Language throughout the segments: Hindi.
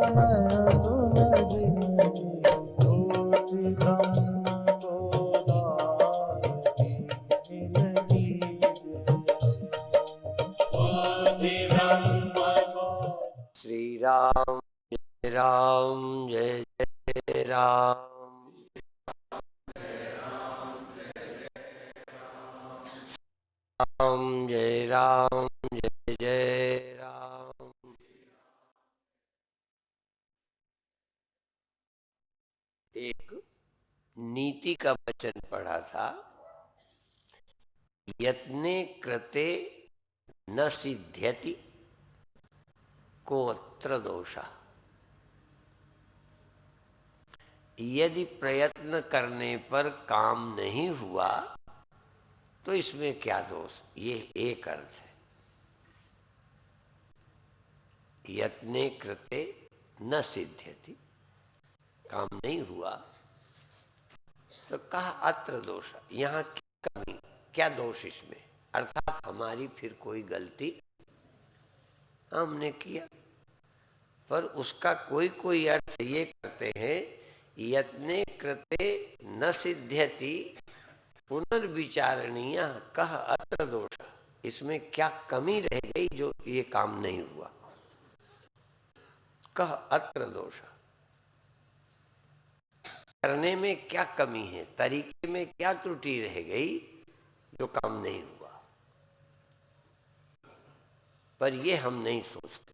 नयन सुलगिनी ज्योति ब्रह्म गोदावरी मिल श्री राम जय जय राम। राम जय राम जय जय राम। एक नीति का वचन पढ़ा था, यत्ने कृते न सिद्ध्यति कोऽत्र दोषः। यदि प्रयत्न करने पर काम नहीं हुआ तो इसमें क्या दोष, ये एक अर्थ है। यत्ने कृते न सिद्ध्यति, काम नहीं हुआ तो कहा अत्र दोष, यहाँ क्या कमी, क्या दोष इसमें, अर्थात हमारी फिर कोई गलती हमने किया। पर उसका कोई कोई अर्थ ये करते हैं, यत्ने कृते न सिद्ध्यति पुनर्विचारणीय कह अत्र दोष, इसमें क्या कमी रह गई जो ये काम नहीं हुआ, कह अत्र दोष, करने में क्या कमी है, तरीके में क्या त्रुटि रह गई जो काम नहीं हुआ। पर ये हम नहीं सोचते।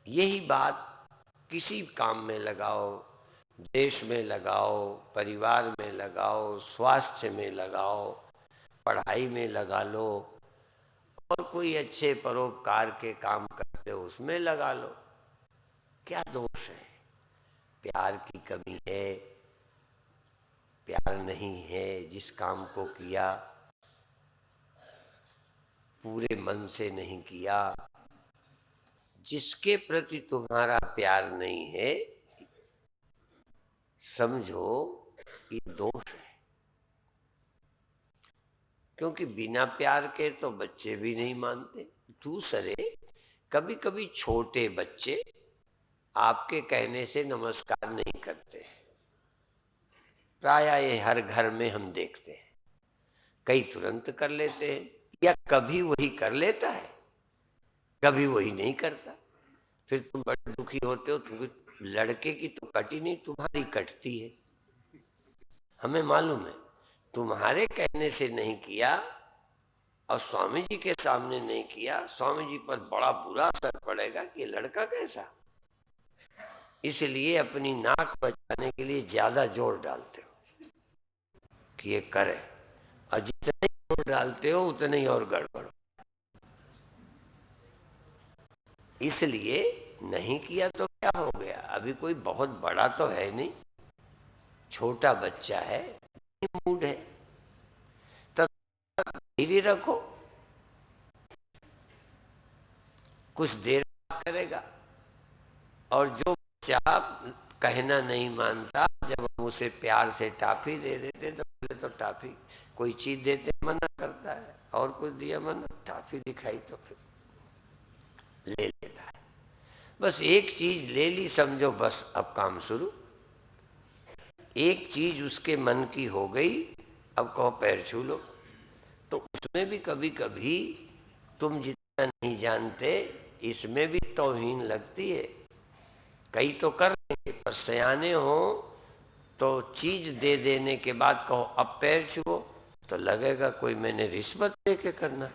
यही बात किसी काम में लगाओ, देश में लगाओ, परिवार में लगाओ, स्वास्थ्य में लगाओ, पढ़ाई में लगा लो, और कोई अच्छे परोपकार के काम करते हो उसमें लगा लो। क्या दोष है? प्यार की कमी है, प्यार नहीं है, जिस काम को किया पूरे मन से नहीं किया, जिसके प्रति तुम्हारा प्यार नहीं है, समझो ये दोष है। क्योंकि बिना प्यार के तो बच्चे भी नहीं मानते। दूसरे, कभी कभी छोटे बच्चे आपके कहने से नमस्कार नहीं करते, प्रायः ये हर घर में हम देखते हैं। कई तुरंत कर लेते हैं, या कभी वही कर लेता है, कभी वही नहीं करता। फिर तुम बड़े दुखी होते हो, तुम लड़के की तो कटी नहीं, तुम्हारी कटती है। हमें मालूम है तुम्हारे कहने से नहीं किया और स्वामी जी के सामने नहीं किया, स्वामी जी पर बड़ा बुरा असर पड़ेगा कि लड़का कैसा। इसलिए अपनी नाक बचाने के लिए ज्यादा जोर डालते हो कि ये करे, और जितने जोर डालते हो उतने ही और गड़बड़। इसलिए नहीं किया तो क्या हो गया, अभी कोई बहुत बड़ा तो है नहीं, छोटा बच्चा है, मूड है, तब धीरे रखो, कुछ देर करेगा। और जो बच्चा कहना नहीं मानता, जब हम उसे प्यार से टाफी दे देते तो पहले तो टाफी, कोई चीज देते मना करता है, और कुछ दिया मना, टाफी दिखाई तो फिर ले लेता है। बस एक चीज ले ली समझो, बस अब काम शुरू। एक चीज उसके मन की हो गई, अब कहो पैर छू लो। तो उसमें भी कभी कभी तुम जितना नहीं जानते, इसमें भी तौहीन लगती है। कई तो कर लेंगे, पर सयाने हो तो चीज दे देने के बाद कहो अब पैर छुओ, तो लगेगा कोई मैंने रिश्वत दे के करना।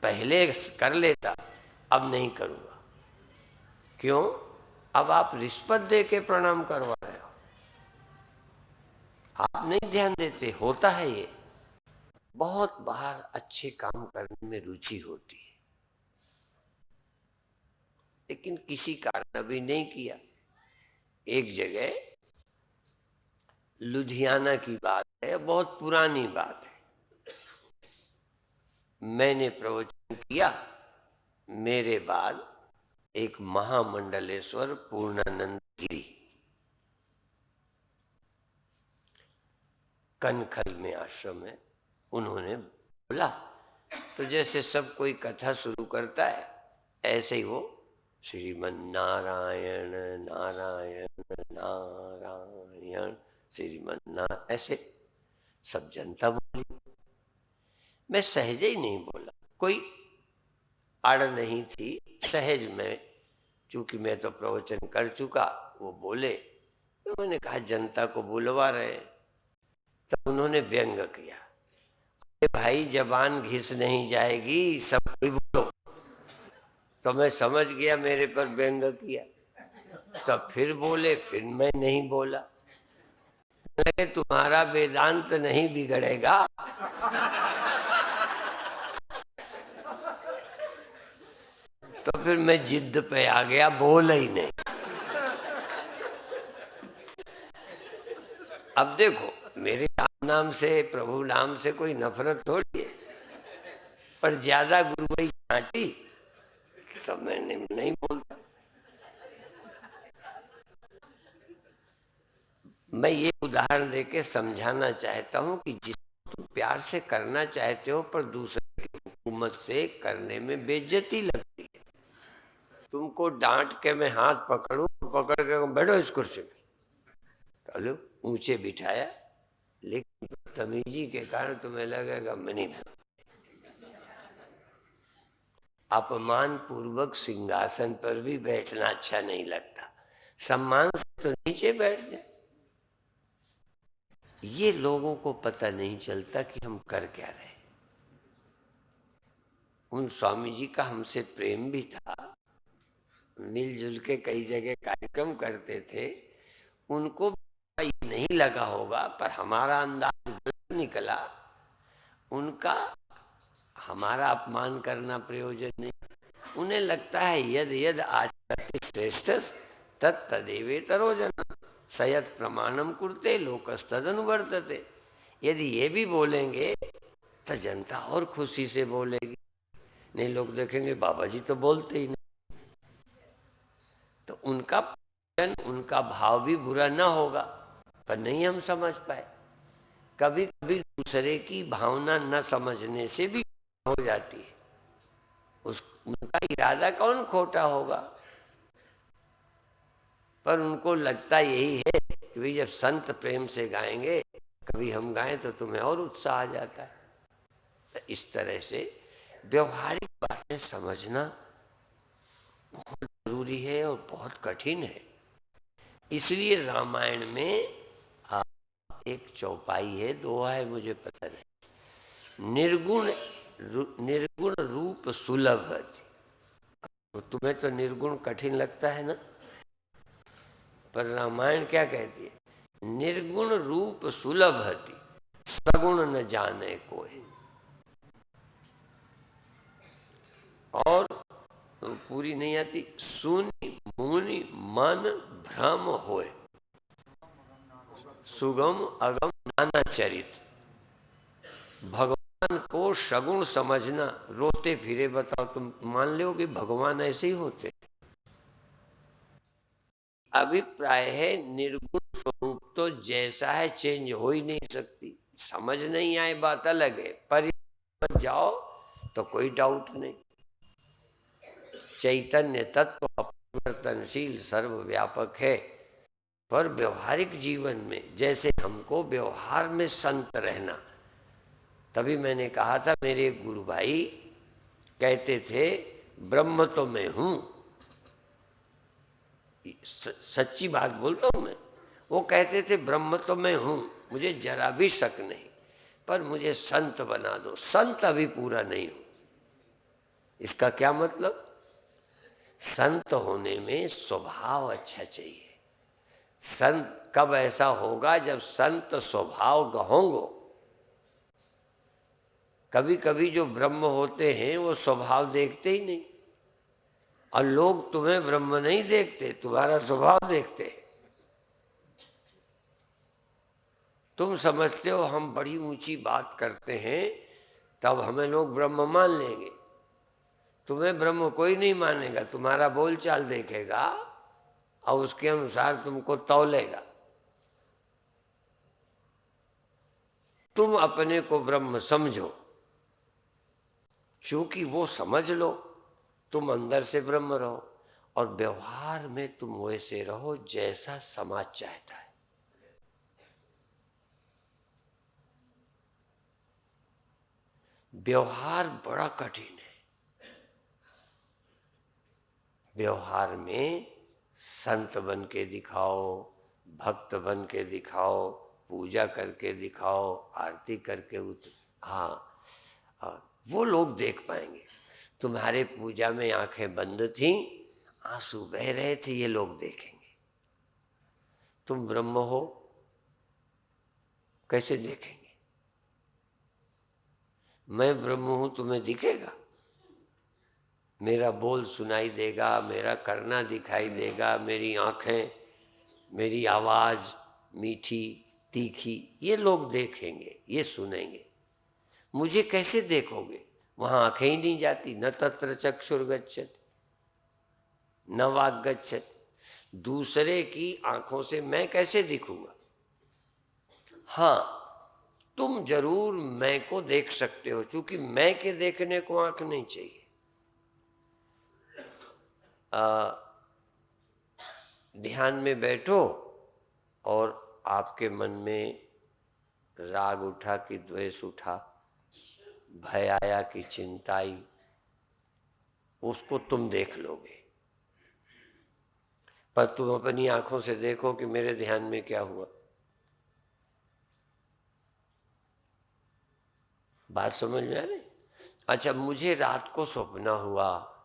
पहले कर लेता, अब नहीं करूंगा। क्यों? अब आप रिश्वत दे के प्रणाम करवा रहे हो, आप नहीं ध्यान देते। होता है ये, बहुत बार अच्छे काम करने में रुचि होती है, लेकिन किसी कारण अभी नहीं किया। एक जगह लुधियाना की बात है, बहुत पुरानी बात है, मैंने प्रवचन किया, मेरे बाद एक महामंडलेश्वर पूर्णानंद गिरी कनखल में आश्रम है, उन्होंने बोला तो जैसे सब कोई कथा शुरू करता है, ऐसे ही वो श्रीमन नारायण नारायण नारायण श्रीमन नारायण, ऐसे सब जनता बोली। मैं सहज ही नहीं बोला, कोई आड़ नहीं थी, सहज में, चूंकि मैं तो प्रवचन कर चुका, वो बोले तो मैंने कहा जनता को बुलवा रहे। तो उन्होंने व्यंग किया, "अरे भाई जबान घिस नहीं जाएगी, सब कोई बोलो।" तो मैं समझ गया मेरे पर व्यंग किया, तब फिर बोले, फिर मैं नहीं बोला। मैंने कहा, तुम्हारा वेदांत नहीं बिगड़ेगा। तो फिर मैं जिद पे आ गया, बोला ही नहीं। अब देखो, मेरे राम नाम से, प्रभु नाम से कोई नफरत थोड़ी है, पर ज्यादा गुरुई छाटी तो मैंने नहीं बोलता। मैं ये उदाहरण देके समझाना चाहता हूं कि जिसको तुम प्यार से करना चाहते हो, पर दूसरे की हुकूमत से करने में बेइज्जती लगती है। तुमको डांट के मैं हाथ पकड़ूं, पकड़ के बैठो इस कुर्सी में, चलो ऊंचे बिठाया, लेकिन तमीजी के कारण तुम्हें लगेगा मैं नहीं। अपमान पूर्वक सिंहासन पर भी बैठना अच्छा नहीं लगता, सम्मान से तो नीचे बैठ जाए। ये लोगों को पता नहीं चलता कि हम कर क्या रहे। उन स्वामी जी का हमसे प्रेम भी था, मिलजुल के कई जगह कार्यक्रम करते थे, उनको ये नहीं लगा होगा, पर हमारा अंदाज गलत निकला। उनका हमारा अपमान करना प्रयोजन नहीं, उन्हें लगता है यद यद आचरति श्रेष्ठ तत्तदेवेतरो जना सयत प्रमाणम कुरते लोकस्तदनुवर्तते। यदि ये भी बोलेंगे तो जनता और खुशी से बोलेगी, नहीं लोग देखेंगे बाबा जी तो बोलते ही नहीं। तो उनका उनका भाव भी बुरा ना होगा, पर नहीं हम समझ पाए। कभी कभी दूसरे की भावना न समझने से भी हो जाती है। उनका इरादा कौन खोटा होगा, पर उनको लगता यही है कि भाई जब संत प्रेम से गाएंगे, कभी हम गाएं तो तुम्हें और उत्साह आ जाता है। तो इस तरह से व्यवहारिक बातें समझना बहुत जरूरी है और बहुत कठिन है। इसलिए रामायण में एक चौपाई है, दोहा है, मुझे पता नहीं, निर्गुण रूप सुलभ है। तो तुम्हें तो निर्गुण कठिन लगता है ना, पर रामायण क्या कहती है, निर्गुण रूप सुलभ हति सगुण न जाने कोई। और पूरी नहीं आती, सुनि मुनि मन भ्रम होए सुगम अगम नाना चरित। भगवान को सगुण समझना, रोते फिरे, बताओ तुम मान लो कि भगवान ऐसे ही होते? अभिप्राय है निर्गुण स्वरूप तो जैसा है चेंज हो ही नहीं सकती। समझ नहीं आए बात अलग है, पर जाओ तो कोई डाउट नहीं। चैतन्य तत्व अपरिवर्तनशील सर्वव्यापक है, पर व्यवहारिक जीवन में जैसे हमको व्यवहार में संत रहना। तभी मैंने कहा था, मेरे एक गुरु भाई कहते थे ब्रह्म तो मैं हूं, सच्ची बात बोलता हूं मैं। वो कहते थे ब्रह्म तो मैं हूं, मुझे जरा भी शक नहीं, पर मुझे संत बना दो। संत अभी पूरा नहीं हूं। इसका क्या मतलब? संत होने में स्वभाव अच्छा चाहिए। संत कब ऐसा होगा? जब संत स्वभाव गहोंगो। कभी कभी जो ब्रह्म होते हैं वो स्वभाव देखते ही नहीं, और लोग तुम्हें ब्रह्म नहीं देखते, तुम्हारा स्वभाव देखते हैं। तुम समझते हो हम बड़ी ऊंची बात करते हैं, तब हमें लोग ब्रह्म मान लेंगे। तुम्हें ब्रह्म कोई नहीं मानेगा, तुम्हारा बोलचाल देखेगा और उसके अनुसार तुमको तौलेगा। तुम अपने को ब्रह्म समझो, क्योंकि वो समझ लो तुम अंदर से ब्रह्म रहो और व्यवहार में तुम वैसे रहो जैसा समाज चाहता है। व्यवहार बड़ा कठिन है। व्यवहार में संत बन के दिखाओ, भक्त बन के दिखाओ, पूजा करके दिखाओ, आरती करके हाँ, वो लोग देख पाएंगे। तुम्हारे पूजा में आंखें बंद थी, आंसू बह रहे थे, ये लोग देखेंगे। तुम ब्रह्म हो, कैसे देखेंगे? मैं ब्रह्म हूं, तुम्हें दिखेगा? मेरा बोल सुनाई देगा, मेरा करना दिखाई देगा, मेरी आंखें, मेरी आवाज मीठी तीखी, ये लोग देखेंगे, ये सुनेंगे। मुझे कैसे देखोगे? वहां आंखें ही नहीं जाती। न तत्र चक्षुर्गच्छति न वाग गच्छति। दूसरे की आंखों से मैं कैसे दिखूंगा? हाँ, तुम जरूर मैं को देख सकते हो, क्योंकि मैं के देखने को आंख नहीं चाहिए। ध्यान में बैठो और आपके मन में राग उठा कि द्वेष उठा, भय आया कि चिंता आई, उसको तुम देख लोगे। पर तुम अपनी आंखों से देखो कि मेरे ध्यान में क्या हुआ। बात समझ में आ रही? अच्छा, मुझे रात को सपना हुआ,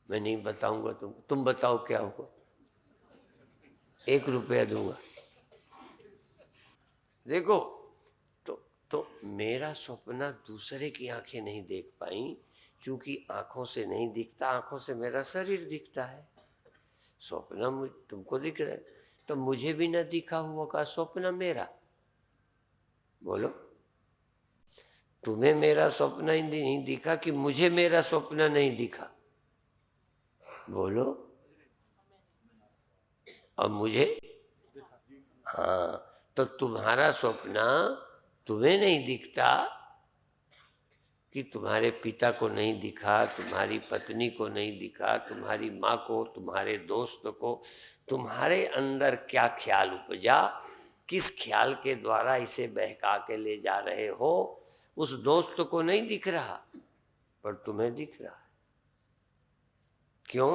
मैं नहीं बताऊंगा तुम बताओ क्या हुआ। 1 रुपया दूंगा। देखो, तो मेरा सपना दूसरे की आंखें नहीं देख पाई, क्योंकि आंखों से नहीं दिखता, आंखों से मेरा शरीर दिखता है। सपना तुमको दिख रहा है, तो मुझे भी ना दिखा हुआ का स्वप्न मेरा। बोलो, तुम्हें मेरा स्वप्न ही नहीं दिखा कि मुझे मेरा स्वप्न नहीं दिखा? बोलो। और मुझे? हाँ, तो तुम्हारा स्वप्न तुम्हें नहीं दिखता कि तुम्हारे पिता को नहीं दिखा, तुम्हारी पत्नी को नहीं दिखा, तुम्हारी माँ को, तुम्हारे दोस्त को। तुम्हारे अंदर क्या ख्याल उपजा, किस ख्याल के द्वारा इसे बहका के ले जा रहे हो, उस दोस्त को नहीं दिख रहा, पर तुम्हें दिख रहा है। क्यों?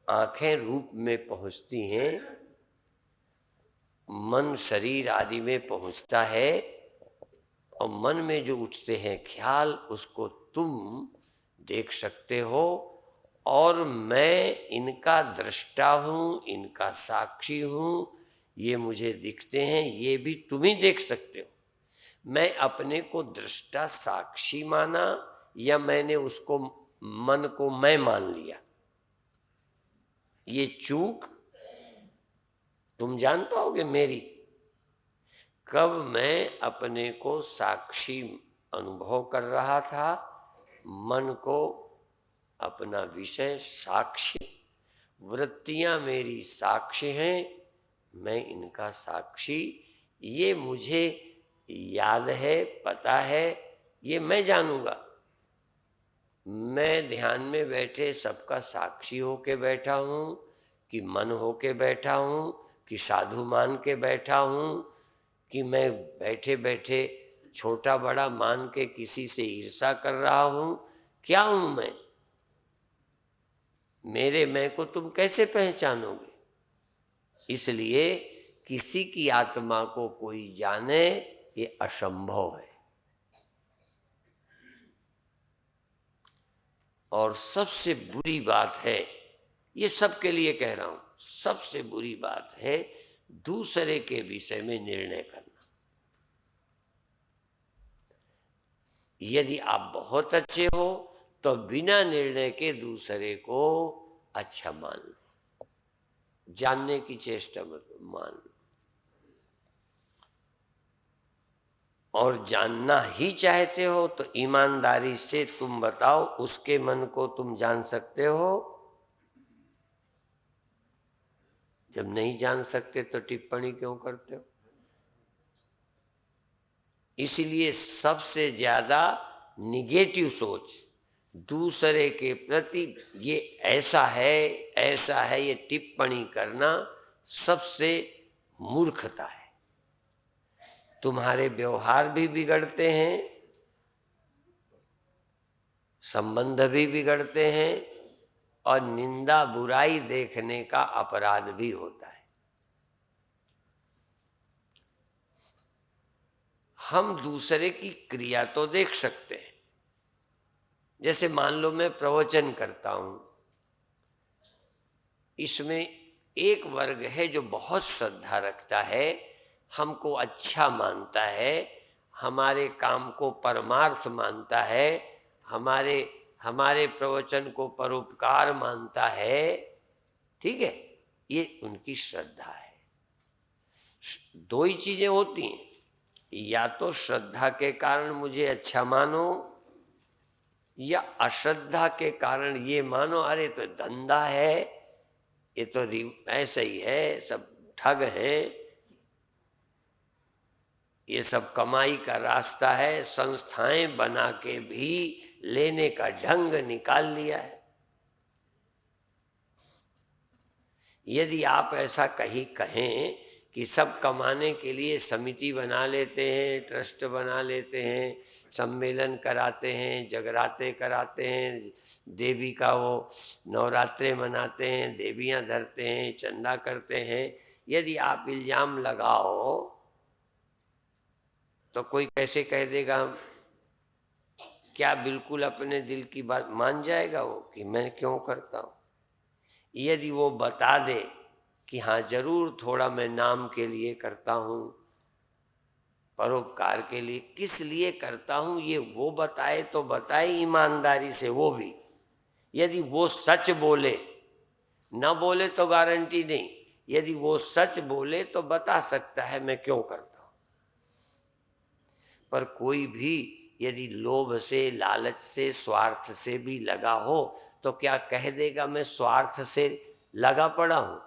आंखें रूप में पहुंचती हैं, मन शरीर आदि में पहुंचता है, और मन में जो उठते हैं ख्याल, उसको तुम देख सकते हो। और मैं इनका दृष्टा हूं, इनका साक्षी हूं, ये मुझे दिखते हैं, ये भी तुम ही देख सकते हो। मैं अपने को दृष्टा साक्षी माना, या मैंने उसको, मन को मैं मान लिया? ये चूक तुम जान पाओगे मेरी, कब मैं अपने को साक्षी अनुभव कर रहा था, मन को अपना विषय साक्ष्य, वृत्तियां मेरी साक्ष्य हैं, मैं इनका साक्षी, ये मुझे याद है, पता है, ये मैं जानूंगा। मैं ध्यान में बैठे सबका साक्षी होके बैठा हूं, कि मन होके बैठा हूं, कि साधु मान के बैठा हूं, कि मैं बैठे बैठे छोटा बड़ा मान के किसी से ईर्ष्या कर रहा हूं? क्या हूं मैं? मेरे मैं को तुम कैसे पहचानोगे? इसलिए किसी की आत्मा को कोई जाने, ये असंभव है। और सबसे बुरी बात है, ये सबके लिए कह रहा हूं, सबसे बुरी बात है दूसरे के विषय में निर्णय करना। यदि आप बहुत अच्छे हो तो बिना निर्णय के दूसरे को अच्छा मान लो, जानने की चेष्टा मत मान लो। और जानना ही चाहते हो तो ईमानदारी से तुम बताओ, उसके मन को तुम जान सकते हो? जब नहीं जान सकते तो टिप्पणी क्यों करते हो? इसलिए सबसे ज्यादा निगेटिव सोच, दूसरे के प्रति ये ऐसा है, ये टिप्पणी करना सबसे मूर्खता है। तुम्हारे व्यवहार भी बिगड़ते हैं, संबंध भी बिगड़ते हैं, और निंदा बुराई देखने का अपराध भी होता है। हम दूसरे की क्रिया तो देख सकते हैं। जैसे मान लो मैं प्रवचन करता हूं, इसमें एक वर्ग है जो बहुत श्रद्धा रखता है, हमको अच्छा मानता है, हमारे काम को परमार्थ मानता है, हमारे हमारे प्रवचन को परोपकार मानता है। ठीक है, ये उनकी श्रद्धा है। दो ही चीजें होती हैं, या तो श्रद्धा के कारण मुझे अच्छा मानो, या अश्रद्धा के कारण ये मानो अरे तो धंधा है, ये तो ऐसा ही है, सब ठग हैं, ये सब कमाई का रास्ता है, संस्थाएं बना के भी लेने का ढंग निकाल लिया है। यदि आप ऐसा कहें कि सब कमाने के लिए समिति बना लेते हैं, ट्रस्ट बना लेते हैं, सम्मेलन कराते हैं, जगराते कराते हैं, देवी का वो नवरात्रे मनाते हैं, देवियां धरते हैं, चंदा करते हैं, यदि आप इल्जाम लगाओ तो कोई कैसे कह देगा? हम क्या बिल्कुल अपने दिल की बात मान जाएगा वो कि मैं क्यों करता हूं? यदि वो बता दे कि हाँ जरूर थोड़ा मैं नाम के लिए करता हूँ, परोपकार के लिए, किस लिए करता हूँ ये वो बताए तो बताए ईमानदारी से। वो भी यदि वो सच बोले, न बोले तो गारंटी नहीं, यदि वो सच बोले तो बता सकता है मैं क्यों करता हूँ। पर कोई भी यदि लोभ से, लालच से, स्वार्थ से भी लगा हो तो क्या कह देगा मैं स्वार्थ से लगा पड़ा हूं?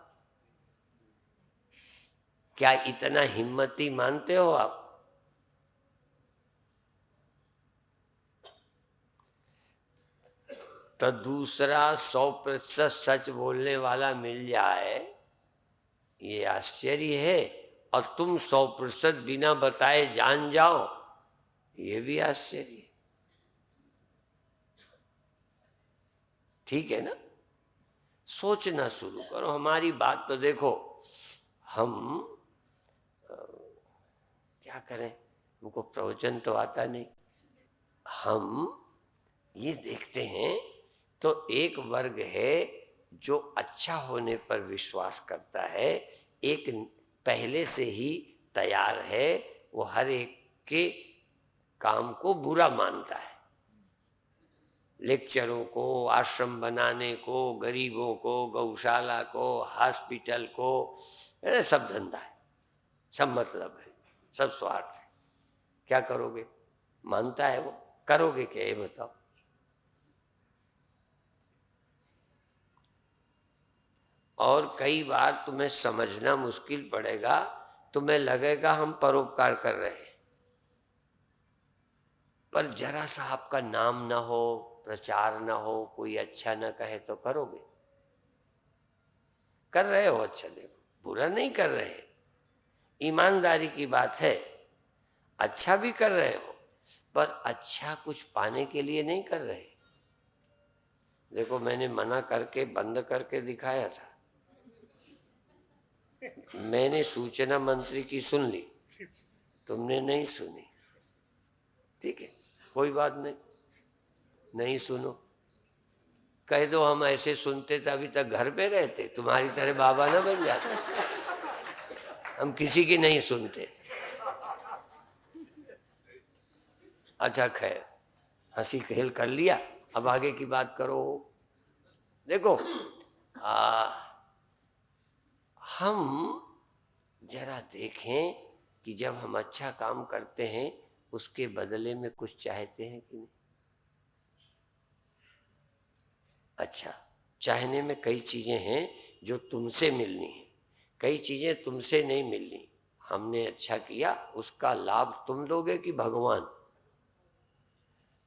क्या इतना हिम्मती मानते हो आप? तो दूसरा 100% सच बोलने वाला मिल जाए, ये आश्चर्य है, और तुम 100% बिना बताए जान जाओ, ये भी आश्चर्य है। ठीक है ना? सोचना शुरू करो। हमारी बात तो देखो, हम क्या करें, हमको प्रवचन तो आता नहीं। हम ये देखते हैं तो एक वर्ग है जो अच्छा होने पर विश्वास करता है, एक पहले से ही तैयार है, वो हर एक के काम को बुरा मानता है। लेक्चरों को, आश्रम बनाने को, गरीबों को, गौशाला को, हॉस्पिटल को, ये सब धंधा है, सब मतलब है, सब स्वार्थ है। क्या करोगे? मानता है वो, करोगे क्या ये बताओ? और कई बार तुम्हें समझना मुश्किल पड़ेगा, तुम्हें लगेगा हम परोपकार कर रहे हैं, पर जरा सा आपका नाम ना हो, प्रचार ना हो, कोई अच्छा ना कहे तो करोगे? कर रहे हो, अच्छा देखो, बुरा नहीं कर रहे, ईमानदारी की बात है, अच्छा भी कर रहे हो, पर अच्छा कुछ पाने के लिए नहीं कर रहे। देखो मैंने मना करके बंद करके दिखाया था, मैंने सूचना मंत्री की सुन ली, तुमने नहीं सुनी। ठीक है, कोई बात नहीं, नहीं सुनो, कह दो हम ऐसे सुनते तो अभी तक घर पे रहते, तुम्हारी तरह बाबा ना बन जाते। हम किसी की नहीं सुनते। अच्छा खैर, हंसी खेल कर लिया, अब आगे की बात करो। देखो हम जरा देखें कि जब हम अच्छा काम करते हैं उसके बदले में कुछ चाहते हैं कि नहीं? अच्छा, चाहने में कई चीजें हैं जो तुमसे मिलनी है, कई चीजें तुमसे नहीं मिलनी। हमने अच्छा किया, उसका लाभ तुम दोगे कि भगवान?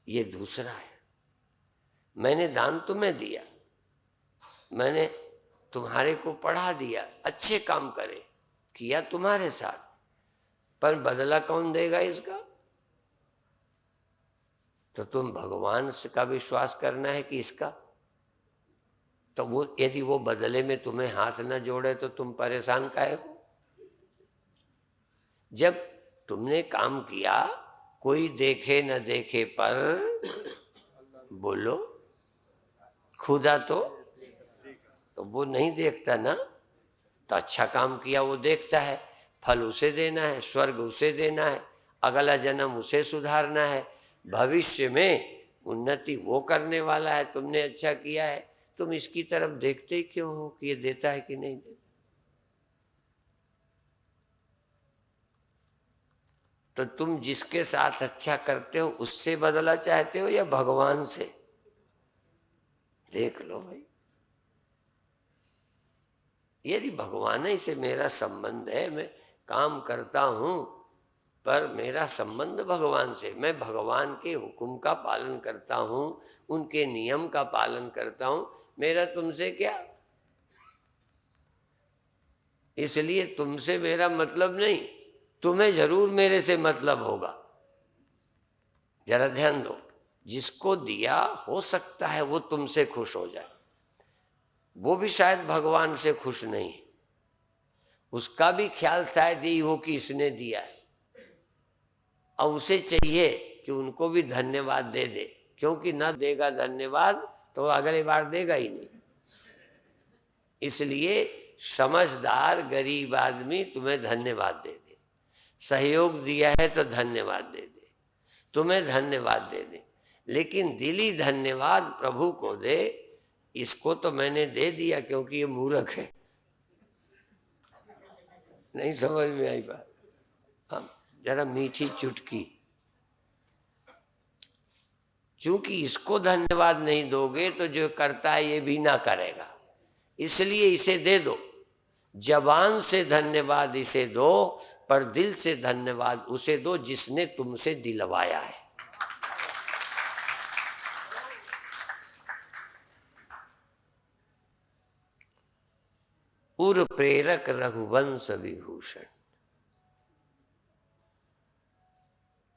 ये दूसरा है। मैंने दान तुम्हें दिया, मैंने तुम्हारे को पढ़ा दिया, अच्छे काम करे किया तुम्हारे साथ, पर बदला कौन देगा इसका? तो तुम भगवान का विश्वास करना है कि इसका? तो वो यदि वो बदले में तुम्हें हाथ न जोड़े तो तुम परेशान काहे हो? जब तुमने काम किया, कोई देखे न देखे पर बोलो खुदा तो वो नहीं देखता ना। तो अच्छा काम किया वो देखता है, फल उसे देना है, स्वर्ग उसे देना है, अगला जन्म उसे सुधारना है, भविष्य में उन्नति वो करने वाला है। तुमने अच्छा किया है, तुम इसकी तरफ देखते ही क्यों हो कि ये देता है कि नहीं देता? तो तुम जिसके साथ अच्छा करते हो उससे बदला चाहते हो या भगवान से? देख लो भाई, यदि भगवान ही से मेरा संबंध है, मैं काम करता हूं पर मेरा संबंध भगवान से, मैं भगवान के हुक्म का पालन करता हूं, उनके नियम का पालन करता हूं, मेरा तुमसे क्या? इसलिए तुमसे मेरा मतलब नहीं, तुम्हें जरूर मेरे से मतलब होगा। जरा ध्यान दो, जिसको दिया हो सकता है वो तुमसे खुश हो जाए, वो भी शायद भगवान से खुश नहीं, उसका भी ख्याल शायद यही हो कि इसने दिया है, और उसे चाहिए कि उनको भी धन्यवाद दे दे, क्योंकि ना देगा धन्यवाद तो अगली बार देगा ही नहीं। इसलिए समझदार गरीब आदमी तुम्हें धन्यवाद दे दे, सहयोग दिया है तो धन्यवाद दे दे, तुम्हें धन्यवाद दे दे, लेकिन दिली धन्यवाद प्रभु को दे। इसको तो मैंने दे दिया क्योंकि ये मूर्ख है। नहीं समझ में आई बात? हम जरा मीठी चुटकी, चूंकि इसको धन्यवाद नहीं दोगे तो जो करता है ये भी ना करेगा, इसलिए इसे दे दो। जबान से धन्यवाद इसे दो, पर दिल से धन्यवाद उसे दो जिसने तुमसे दिलवाया है। उर प्रेरक रघुवंश विभूषण।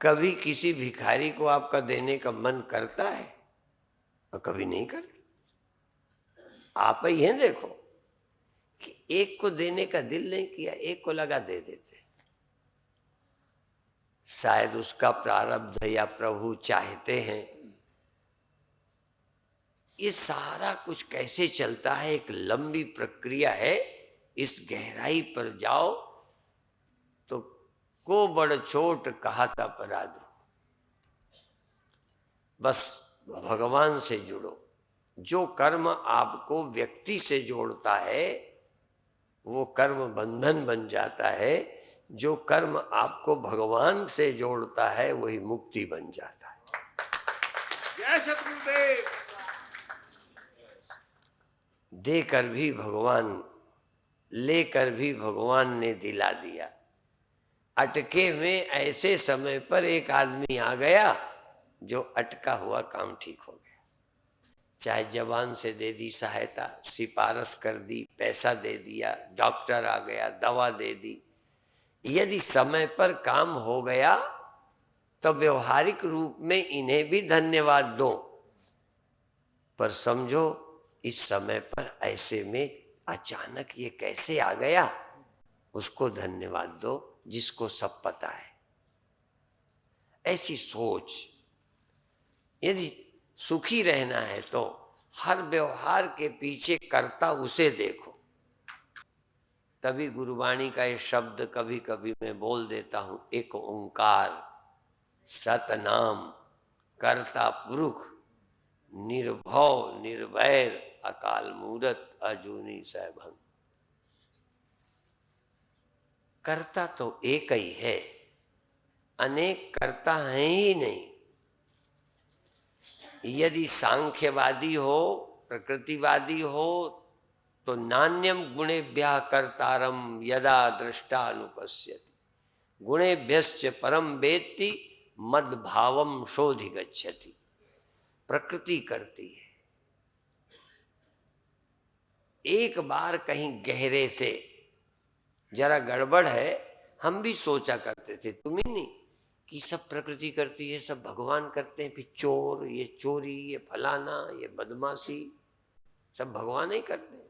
कभी किसी भिखारी को आपका देने का मन करता है और कभी नहीं करता। आप ही हैं, देखो कि एक को देने का दिल नहीं किया, एक को लगा दे देते। शायद उसका प्रारब्ध या प्रभु चाहते हैं। ये सारा कुछ कैसे चलता है, एक लंबी प्रक्रिया है। इस गहराई पर जाओ तो को बड़ छोट कहता पराधु। बस भगवान से जुड़ो। जो कर्म आपको व्यक्ति से जोड़ता है वो कर्म बंधन बन जाता है, जो कर्म आपको भगवान से जोड़ता है वही मुक्ति बन जाता है। जय सतगुरुदेव। देकर भी भगवान, लेकर भी भगवान ने दिला दिया। अटके में ऐसे समय पर एक आदमी आ गया जो अटका हुआ काम ठीक हो गया। चाहे जबान से दे दी सहायता, सिफारिश कर दी, पैसा दे दिया, डॉक्टर आ गया, दवा दे दी। यदि समय पर काम हो गया तो व्यवहारिक रूप में इन्हें भी धन्यवाद दो, पर समझो इस समय पर ऐसे में अचानक ये कैसे आ गया, उसको धन्यवाद दो जिसको सब पता है। ऐसी सोच, यदि सुखी रहना है तो हर व्यवहार के पीछे कर्ता उसे देखो। तभी गुरुवाणी का ये शब्द कभी कभी मैं बोल देता हूं, एक ओंकार सतनाम कर्ता पुरुष निर्भव निर्वैर अकाल मूरत अजूनी सैभंग। कर्ता तो एक ही है, अनेक कर्ता हैं ही नहीं। यदि सांख्यवादी हो, प्रकृतिवादी हो तो नान्यम गुणेभ्यः कर्तारम यदा दृष्टा अनुपश्यति, गुणेभ्यश्च परम वेत्ति मद भावम शोधिगच्छति। प्रकृति करती है। एक बार कहीं गहरे से जरा गड़बड़ है, हम भी सोचा करते थे, तुम ही नहीं, कि सब प्रकृति करती है, सब भगवान करते हैं, फिर चोर, ये चोरी, ये फलाना, ये बदमाशी, सब भगवान ही करते हैं।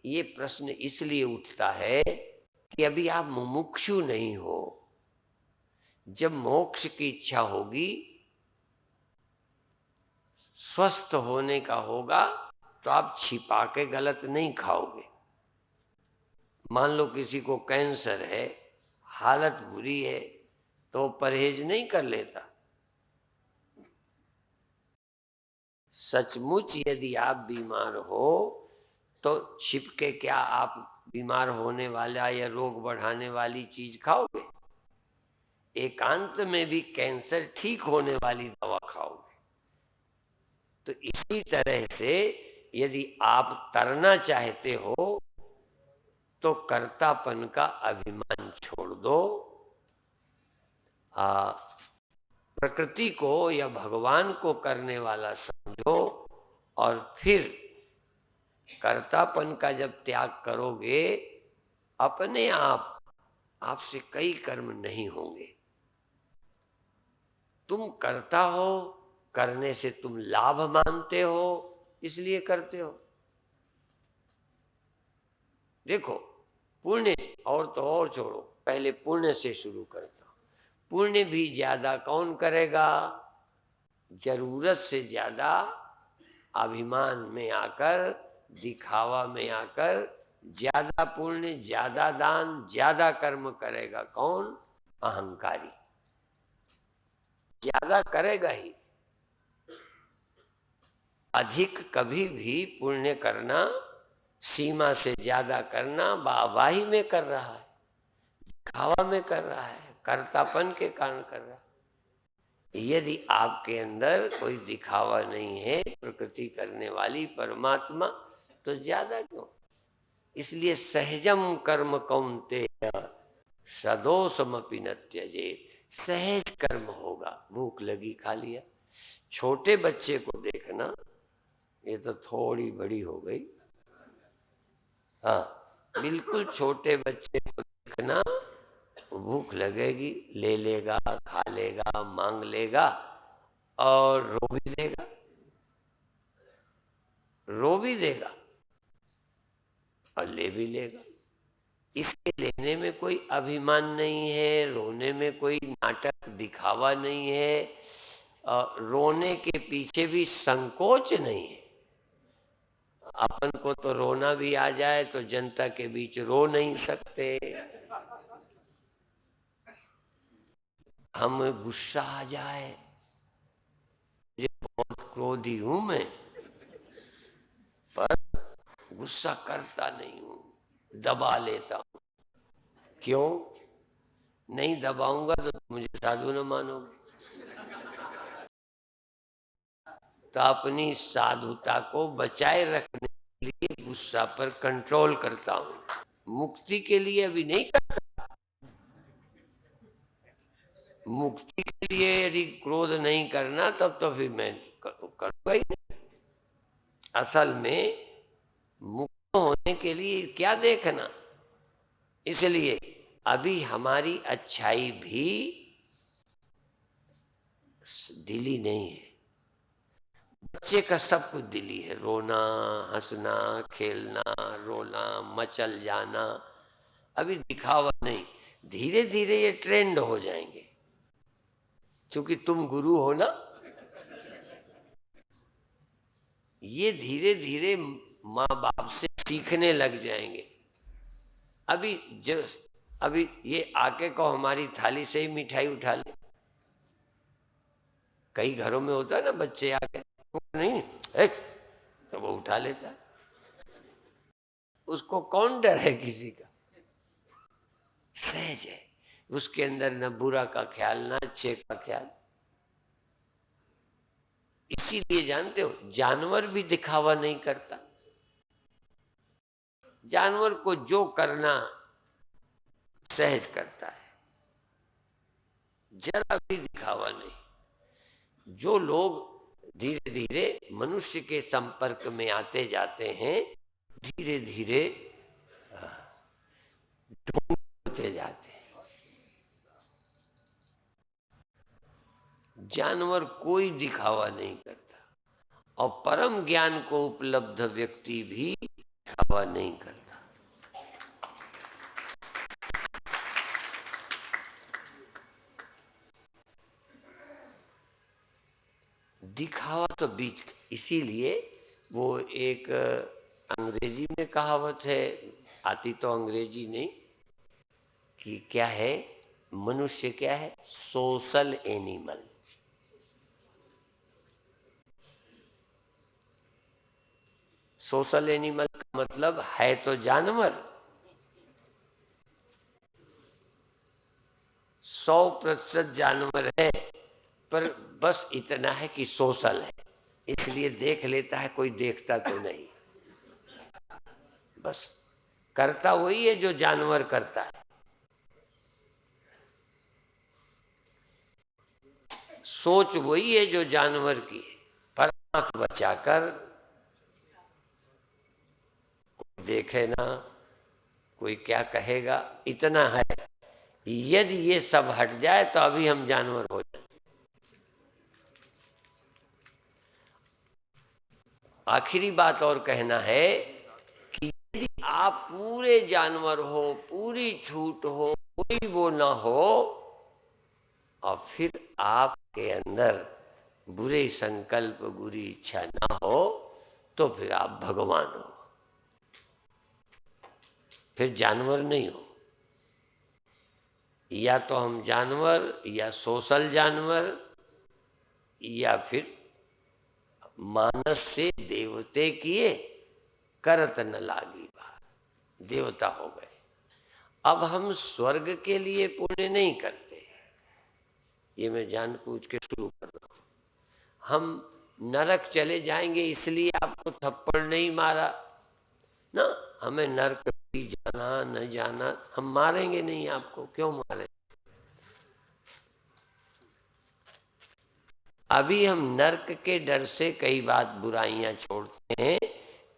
ये प्रश्न इसलिए उठता है कि अभी आप मुमुक्षु नहीं हो। जब मोक्ष की इच्छा होगी, स्वस्थ होने का होगा, तो आप छिपा के गलत नहीं खाओगे। मान लो किसी को कैंसर है, हालत बुरी है, तो परहेज नहीं कर लेता। सचमुच यदि आप बीमार हो तो छिप के क्या आप बीमार होने वाला या रोग बढ़ाने वाली चीज खाओगे? एकांत में भी कैंसर ठीक होने वाली दवा खाओगे। तो इसी तरह से यदि आप तरना चाहते हो तो कर्तापन का अभिमान छोड़ दो। प्रकृति को या भगवान को करने वाला समझो, और फिर कर्तापन का जब त्याग करोगे, अपने आप आपसे कई कर्म नहीं होंगे। तुम करता हो, करने से तुम लाभ मानते हो, इसलिए करते हो। देखो, पुण्य और तो और छोड़ो, पहले पुण्य से शुरू करता हूं। पुण्य भी ज्यादा कौन करेगा? जरूरत से ज्यादा अभिमान में आकर, दिखावा में आकर ज्यादा पुण्य, ज्यादा दान, ज्यादा कर्म करेगा कौन? अहंकारी। ज्यादा करेगा ही। अधिक कभी भी पुण्य करना, सीमा से ज्यादा करना, वाहवाही में कर रहा है, दिखावा में कर रहा है, कर्तापन के कारण कर रहा है। यदि आपके अंदर कोई दिखावा नहीं है, प्रकृति करने वाली परमात्मा, तो ज्यादा क्यों? इसलिए सहजम कर्म कौन्तेय सदोषमपि न त्यजेत। सहज कर्म होगा। भूख लगी, खा लिया। छोटे बच्चे को देखना, ये तो थोड़ी बड़ी हो गई, हाँ, बिल्कुल छोटे बच्चे को देखना, भूख लगेगी, ले लेगा, खा लेगा, मांग लेगा और रो भी देगा, रो भी देगा और ले भी लेगा। इसके लेने में कोई अभिमान नहीं है, रोने में कोई नाटक दिखावा नहीं है, रोने के पीछे भी संकोच नहीं है। अपन को तो रोना भी आ जाए तो जनता के बीच रो नहीं सकते। हम गुस्सा आ जाए, ये बहुत क्रोधी हूं मैं, पर गुस्सा करता नहीं हूं, दबा लेता हूं। क्यों? नहीं दबाऊंगा तो मुझे साधु न मानोगे। तो अपनी साधुता को बचाए रखने के लिए गुस्सा पर कंट्रोल करता हूं। मुक्ति के लिए अभी नहीं करता। मुक्ति के लिए यदि क्रोध नहीं करना, तब तो फिर मैं करूंगा ही नहीं। असल में मुक्त होने के लिए क्या देखना? इसलिए अभी हमारी अच्छाई भी दिली नहीं है। बच्चे का सब कुछ दिली है, रोना, हंसना, खेलना, रोना, मचल जाना, अभी दिखावा नहीं। धीरे धीरे ये ट्रेंड हो जाएंगे, क्योंकि तुम गुरु हो ना। ये धीरे धीरे माँ बाप से सीखने लग जाएंगे। अभी ये आके को हमारी थाली से ही मिठाई उठा ले। कई घरों में होता है ना, बच्चे आके नहीं तो वो उठा लेता है। उसको कौन डर है किसी का? सहज है, उसके अंदर न बुरा का ख्याल, न अच्छे का ख्याल। इसीलिए जानते हो, जानवर भी दिखावा नहीं करता। जानवर को जो करना सहज करता है। जरा भी दिखावा नहीं। जो लोग धीरे धीरे मनुष्य के संपर्क में आते जाते हैं, धीरे धीरे ढूंढते जाते हैं। जानवर कोई दिखावा नहीं करता, और परम ज्ञान को उपलब्ध व्यक्ति भी दिखावा नहीं करता। दिखावा तो बीच, इसीलिए वो एक अंग्रेजी में कहावत है, आती तो अंग्रेजी नहीं, कि क्या है, मनुष्य क्या है, सोशल एनिमल। सोशल एनिमल का मतलब है तो जानवर, 100% जानवर है, पर बस इतना है कि सोशल है, इसलिए देख लेता है, कोई देखता तो नहीं। बस करता वही है जो जानवर करता है। सोच वही है जो जानवर की है, पर आंख बचाकर, कोई देखे ना, कोई क्या कहेगा, इतना है। यदि ये सब हट जाए तो अभी हम जानवर हो जाए। आखिरी बात और कहना है कि यदि आप पूरे जानवर हो, पूरी छूट हो, कोई वो ना हो, और फिर आपके अंदर बुरे संकल्प, बुरी इच्छा ना हो, तो फिर आप भगवान हो, फिर जानवर नहीं हो। या तो हम जानवर, या सोशल जानवर, या फिर मानस से देवते किए, करत न लागी बात, देवता हो गए। अब हम स्वर्ग के लिए पुण्य नहीं करते, ये मैं जानबूझ के शुरू कर रहा हूं। हम नरक चले जाएंगे इसलिए आपको थप्पड़ नहीं मारा ना, हमें नरक भी जाना न जाना, हम मारेंगे नहीं आपको, क्यों मारें? अभी हम नरक के डर से कई बात बुराइयां छोड़ते हैं,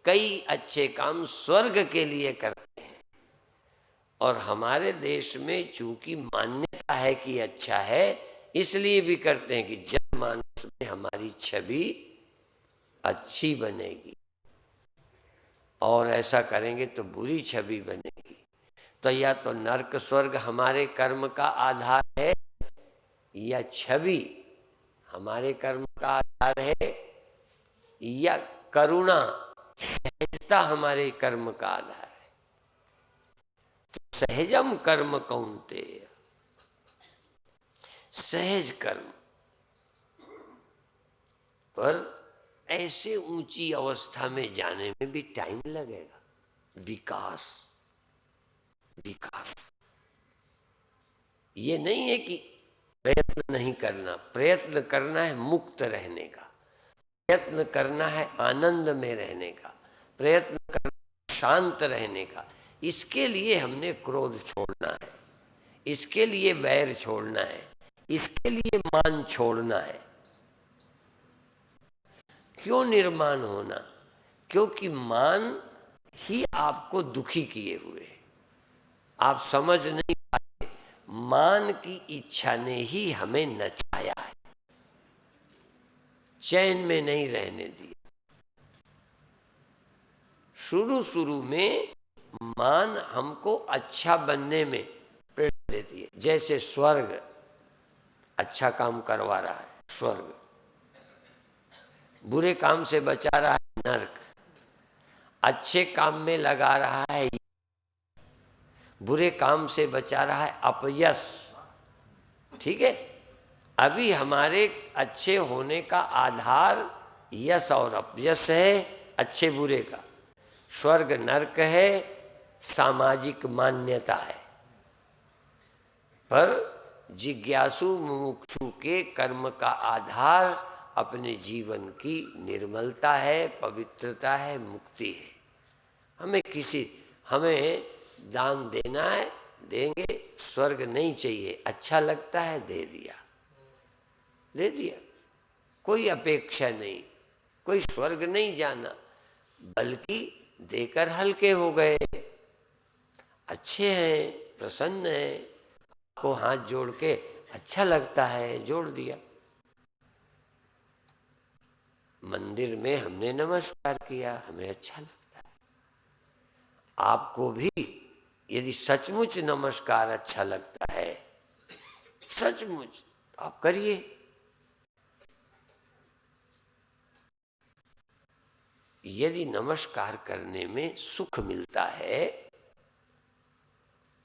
कई अच्छे काम स्वर्ग के लिए करते हैं। और हमारे देश में चूंकि मान्यता है कि अच्छा है, इसलिए भी करते हैं कि जनमानस में हमारी छवि अच्छी बनेगी, और ऐसा करेंगे तो बुरी छवि बनेगी। तो या तो नरक स्वर्ग हमारे कर्म का आधार है, या छवि हमारे कर्म का आधार है, या करुणा, सहजता हमारे कर्म का आधार है। तो सहजम कर्म कौन्तेय, सहज कर्म पर ऐसे ऊंची अवस्था में जाने में भी टाइम लगेगा। विकास, विकास ये नहीं है कि प्रयत्न नहीं करना, प्रयत्न करना है मुक्त रहने का, प्रयत्न करना है आनंद में रहने का, प्रयत्न करना है शांत रहने का। इसके लिए हमने क्रोध छोड़ना है, इसके लिए वैर छोड़ना है, इसके लिए मान छोड़ना है। क्यों निर्माण होना? क्योंकि मान ही आपको दुखी किए हुए, आप समझ नहीं पाए, मान की इच्छा ने ही हमें नचाया है, चैन में नहीं रहने दिया। शुरू शुरू में मान हमको अच्छा बनने में प्रेरणा देती है। जैसे स्वर्ग अच्छा काम करवा रहा है, स्वर्ग बुरे काम से बचा रहा है, नरक अच्छे काम में लगा रहा है, बुरे काम से बचा रहा है, अपयश। ठीक है, अभी हमारे अच्छे होने का आधार यश और अपयश है, अच्छे बुरे का। स्वर्ग नरक है, सामाजिक मान्यता है। पर जिज्ञासु मुमुक्षु के कर्म का आधार अपने जीवन की निर्मलता है, पवित्रता है, मुक्ति है। हमें दान देना है, देंगे, स्वर्ग नहीं चाहिए, अच्छा लगता है, दे दिया, दे दिया, कोई अपेक्षा नहीं, कोई स्वर्ग नहीं जाना, बल्कि देकर हल्के हो गए, अच्छे हैं, प्रसन्न हैं, को हाथ जोड़ के अच्छा लगता है, जोड़ दिया। मंदिर में हमने नमस्कार किया, हमें अच्छा लगता है। आपको भी यदि सचमुच नमस्कार अच्छा लगता है, सचमुच, तो आप करिए। यदि नमस्कार करने में सुख मिलता है,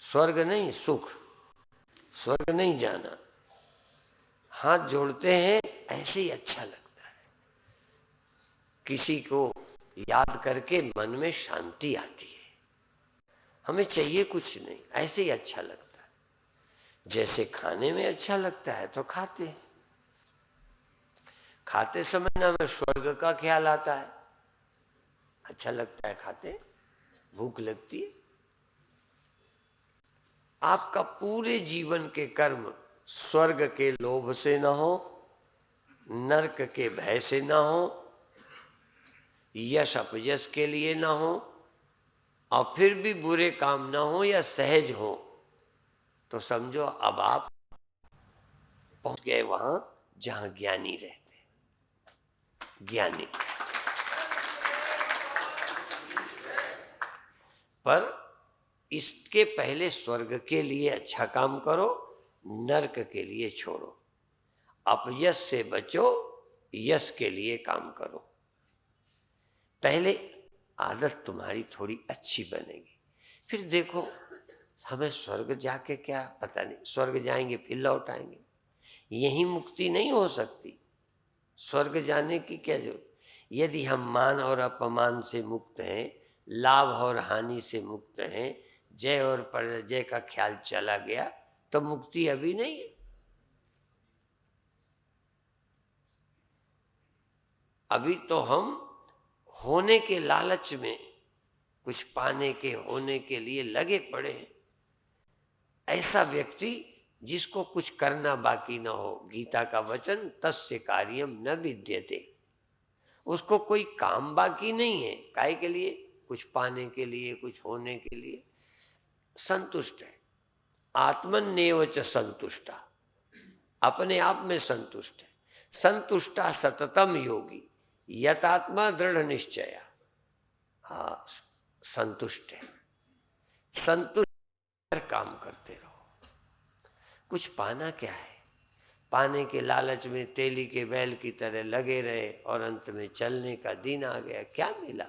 स्वर्ग नहीं, सुख, स्वर्ग नहीं जाना, हाथ जोड़ते हैं ऐसे ही अच्छा लगता है, किसी को याद करके मन में शांति आती है, हमें चाहिए कुछ नहीं, ऐसे ही अच्छा लगता है। जैसे खाने में अच्छा लगता है तो खाते हैं, खाते समय ना हमें स्वर्ग का ख्याल आता है, अच्छा लगता है, खाते, भूख लगती है। आपका पूरे जीवन के कर्म स्वर्ग के लोभ से न हो, नरक के भय से न हो, यश अपयश के लिए न हो, और फिर भी बुरे काम न हो या सहज हो, तो समझो अब आप पहुंच गए वहां जहां ज्ञानी रहते, ज्ञानी। पर इसके पहले स्वर्ग के लिए अच्छा काम करो, नरक के लिए छोड़ो, अपयश से बचो, यश के लिए काम करो। पहले आदत तुम्हारी थोड़ी अच्छी बनेगी, फिर देखो हमें स्वर्ग जाके क्या पता नहीं, स्वर्ग जाएंगे फिर लौट आएंगे, यही मुक्ति नहीं हो सकती, स्वर्ग जाने की क्या जरूरत। यदि हम मान और अपमान से मुक्त हैं, लाभ और हानि से मुक्त हैं, जय और पराजय का ख्याल चला गया, तो मुक्ति अभी नहीं है। अभी तो हम होने के लालच में, कुछ पाने के, होने के लिए लगे पड़े हैं। ऐसा व्यक्ति जिसको कुछ करना बाकी ना हो, गीता का वचन, तस्य कार्यम न विद्यते, उसको कोई काम बाकी नहीं है, काहे के लिए, कुछ पाने के लिए, कुछ होने के लिए, संतुष्ट है। आत्मन्येव च संतुष्टा, अपने आप में संतुष्ट है। संतुष्टा सततम योगी, यतात्मा दृढ़ निश्चया। हाँ, संतुष्ट है, संतुष्ट काम करते रहो। कुछ पाना क्या है, पाने के लालच में तेली के बैल की तरह लगे रहे और अंत में चलने का दिन आ गया, क्या मिला।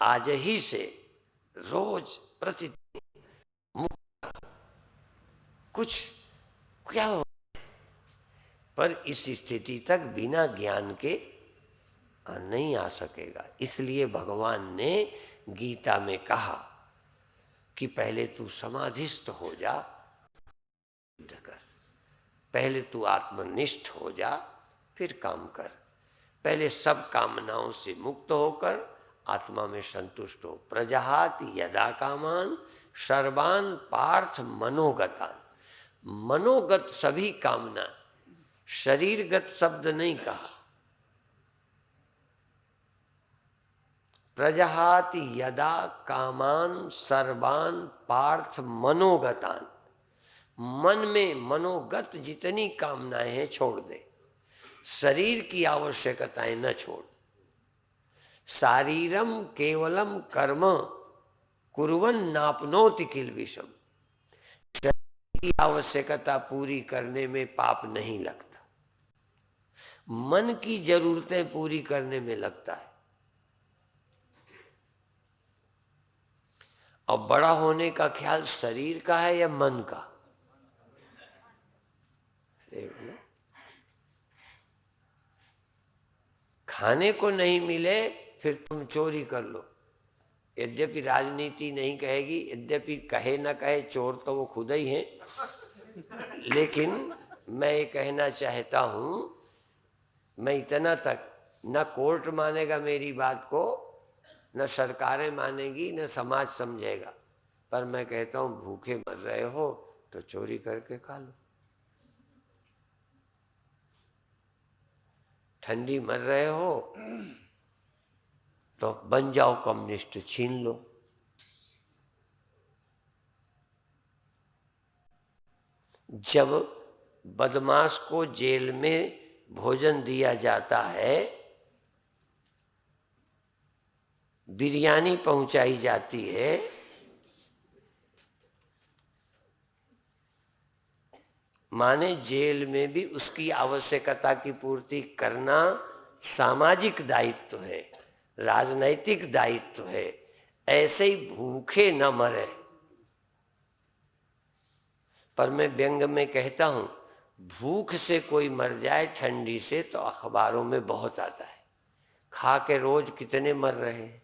आज ही से रोज प्रतिदिन कुछ क्या हो, पर इस स्थिति तक बिना ज्ञान के नहीं आ सकेगा। इसलिए भगवान ने गीता में कहा कि पहले तू समाधिस्थ हो जा, कर, पहले तू आत्मनिष्ठ हो जा, फिर काम कर। पहले सब कामनाओं से मुक्त होकर आत्मा में संतुष्ट हो। प्रजहात यदा कामान सर्वान पार्थ मनोगतान, मनोगत सभी कामना, शरीरगत शब्द नहीं कहा। प्रजहाति यदा कामान सर्वान पार्थ मनोगतान, मन में मनोगत जितनी कामनाएं हैं छोड़ दे, शरीर की आवश्यकताएं न छोड़। शारीरम केवलम कर्म कुर्वन् नाप्नोति किल विषम, शरीर की आवश्यकता पूरी करने में पाप नहीं लगता, मन की जरूरतें पूरी करने में लगता है। और बड़ा होने का ख्याल शरीर का है या मन का, खाने को नहीं मिले फिर तुम चोरी कर लो। यद्यपि राजनीति नहीं कहेगी, यद्यपि कहे ना कहे, चोर तो वो खुद ही हैं, लेकिन मैं ये कहना चाहता हूं, मैं इतना तक, न कोर्ट मानेगा मेरी बात को, न सरकारें मानेगी, न समाज समझेगा, पर मैं कहता हूं भूखे मर रहे हो तो चोरी करके खा लो, ठंडी मर रहे हो तो बन जाओ कम्युनिस्ट, छीन लो। जब बदमाश को जेल में भोजन दिया जाता है, बिरयानी पहुंचाई जाती है, माने जेल में भी उसकी आवश्यकता की पूर्ति करना सामाजिक दायित्व है, राजनैतिक दायित्व है। ऐसे ही भूखे न मरे। पर मैं व्यंग में कहता हूं, भूख से कोई मर जाए ठंडी से तो अखबारों में बहुत आता है। खा के रोज कितने मर रहे हैं,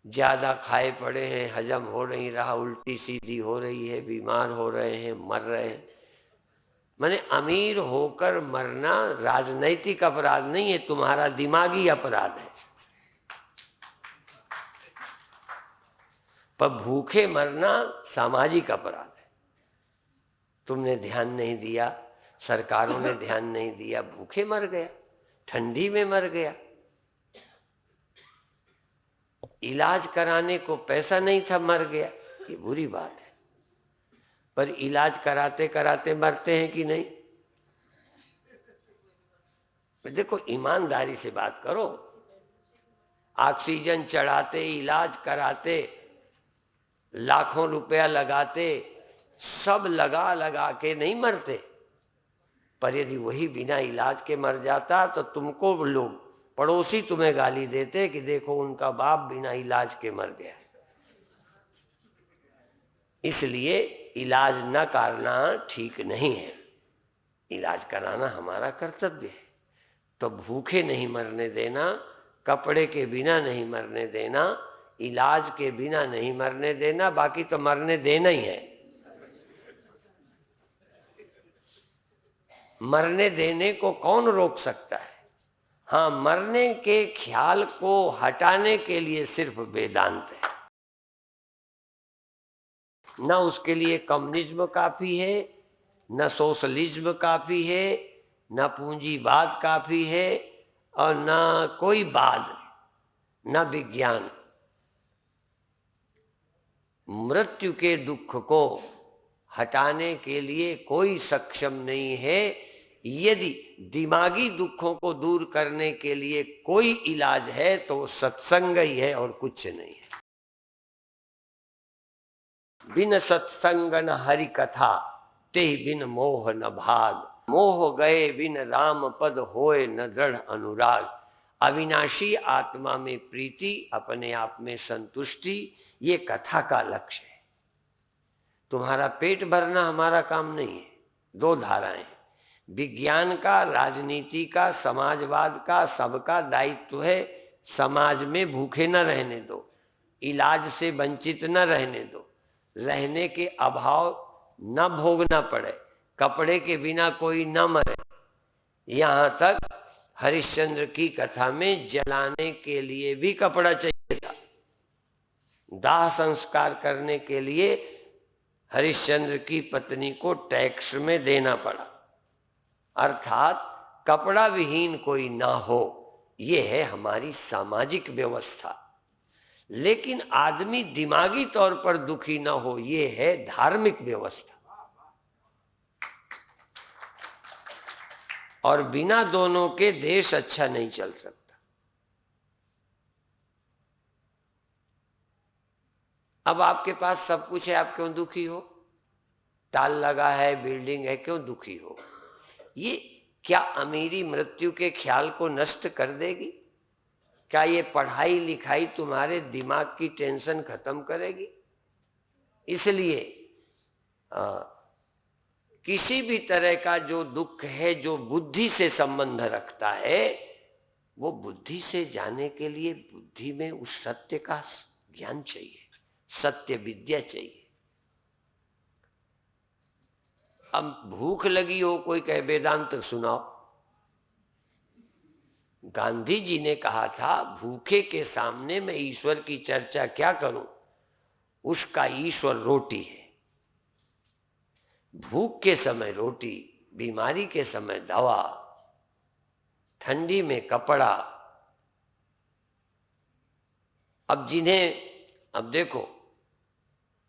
ज्यादा खाए पड़े हैं, हजम हो नहीं रहा, उल्टी सीधी हो रही है, बीमार हो रहे हैं, मर रहे हैं। माने अमीर होकर मरना राजनैतिक अपराध नहीं है, तुम्हारा दिमागी अपराध है। पर भूखे मरना सामाजिक अपराध है। तुमने ध्यान नहीं दिया, सरकारों ने ध्यान नहीं दिया, भूखे मर गया, ठंडी में मर गया। इलाज कराने को पैसा नहीं था, मर गया, ये बुरी बात है। पर इलाज कराते कराते मरते हैं कि नहीं? देखो, ईमानदारी से बात करो। ऑक्सीजन चढ़ाते, इलाज कराते, लाखों रुपया लगाते, सब लगा लगा के नहीं मरते। पर यदि वही बिना इलाज के मर जाता तो तुमको लोग, पड़ोसी तुम्हें गाली देते कि देखो उनका बाप बिना इलाज के मर गया। इसलिए इलाज न कराना ठीक नहीं है, इलाज कराना हमारा कर्तव्य है। तो भूखे नहीं मरने देना, कपड़े के बिना नहीं मरने देना, इलाज के बिना नहीं मरने देना, बाकी तो मरने देना ही है। मरने देने को कौन रोक सकता है? हाँ, मरने के ख्याल को हटाने के लिए सिर्फ वेदांत है। न उसके लिए कम्युनिज्म काफी है, न सोशलिज्म काफी है, न पूंजीवाद काफी है, और न कोई बाद, न विज्ञान। मृत्यु के दुख को हटाने के लिए कोई सक्षम नहीं है। यदि दिमागी दुखों को दूर करने के लिए कोई इलाज है तो सत्संग ही है और कुछ नहीं है। बिन सत्संग न हरि कथा, ते बिन मोह न भाग। मोह गए बिन राम पद होए न दृढ़ अनुराग। अविनाशी आत्मा में प्रीति, अपने आप में संतुष्टि, ये कथा का लक्ष्य है। तुम्हारा पेट भरना हमारा काम नहीं है। दो धाराएं, विज्ञान का, राजनीति का, समाजवाद का, सबका दायित्व है समाज में भूखे न रहने दो, इलाज से वंचित न रहने दो, रहने के अभाव न भोगना पड़े, कपड़े के बिना कोई न मरे। यहां तक हरिश्चंद्र की कथा में जलाने के लिए भी कपड़ा चाहिए था। दाह संस्कार करने के लिए हरिश्चंद्र की पत्नी को टैक्स में देना पड़ा, अर्थात कपड़ा विहीन कोई ना हो। ये है हमारी सामाजिक व्यवस्था। लेकिन आदमी दिमागी तौर पर दुखी ना हो, ये है धार्मिक व्यवस्था। और बिना दोनों के देश अच्छा नहीं चल सकता। अब आपके पास सब कुछ है, आप क्यों दुखी हो? टाल लगा है, बिल्डिंग है, क्यों दुखी हो? ये क्या अमीरी मृत्यु के ख्याल को नष्ट कर देगी? क्या ये पढ़ाई लिखाई तुम्हारे दिमाग की टेंशन खत्म करेगी? इसलिए किसी भी तरह का जो दुख है, जो बुद्धि से संबंध रखता है, वो बुद्धि से जाने के लिए बुद्धि में उस सत्य का ज्ञान चाहिए, सत्य विद्या चाहिए। अब भूख लगी हो, कोई कहे वेदांत सुनाओ, गांधी जी ने कहा था, भूखे के सामने मैं ईश्वर की चर्चा क्या करूं, उसका ईश्वर रोटी है। भूख के समय रोटी, बीमारी के समय दवा, ठंडी में कपड़ा। अब देखो,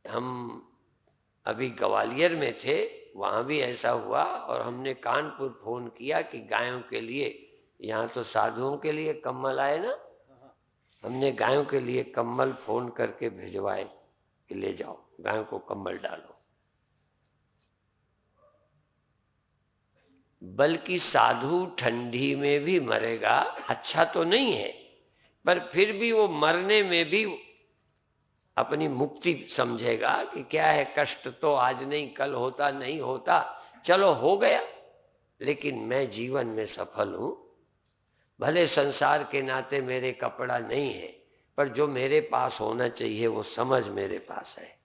हम अभी ग्वालियर में थे, वहां भी ऐसा हुआ और हमने कानपुर फोन किया कि गायों के लिए, यहाँ तो साधुओं के लिए कम्बल आए ना, हमने गायों के लिए कम्बल फोन करके भिजवाए कि ले जाओ, गायों को कम्बल डालो। बल्कि साधु ठंडी में भी मरेगा, अच्छा तो नहीं है, पर फिर भी वो मरने में भी अपनी मुक्ति समझेगा कि क्या है, कष्ट तो आज नहीं कल होता, नहीं होता, चलो हो गया, लेकिन मैं जीवन में सफल हूं। भले संसार के नाते मेरे कपड़ा नहीं है, पर जो मेरे पास होना चाहिए वो समझ मेरे पास है।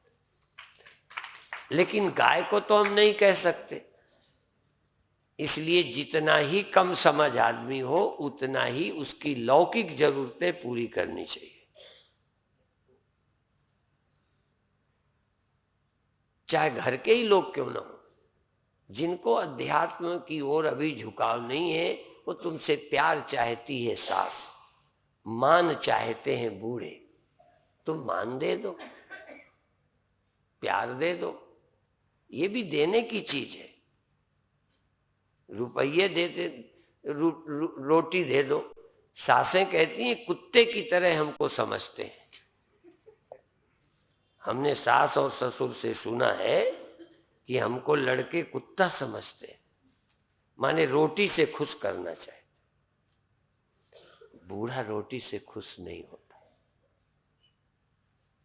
लेकिन गाय को तो हम नहीं कह सकते, इसलिए जितना ही कम समझ आदमी हो उतना ही उसकी लौकिक जरूरतें पूरी करनी चाहिए। चाहे घर के ही लोग क्यों ना हो, जिनको अध्यात्म की ओर अभी झुकाव नहीं है, वो तुमसे प्यार चाहती है सास, मान चाहते हैं बूढ़े, तुम मान दे दो, प्यार दे दो, ये भी देने की चीज है। रुपये दे दे, रोटी दे दो। सासें कहती हैं कुत्ते की तरह हमको समझते हैं। हमने सास और ससुर से सुना है कि हमको लड़के कुत्ता समझते हैं, माने रोटी से खुश करना चाहिए। बूढ़ा रोटी से खुश नहीं होता,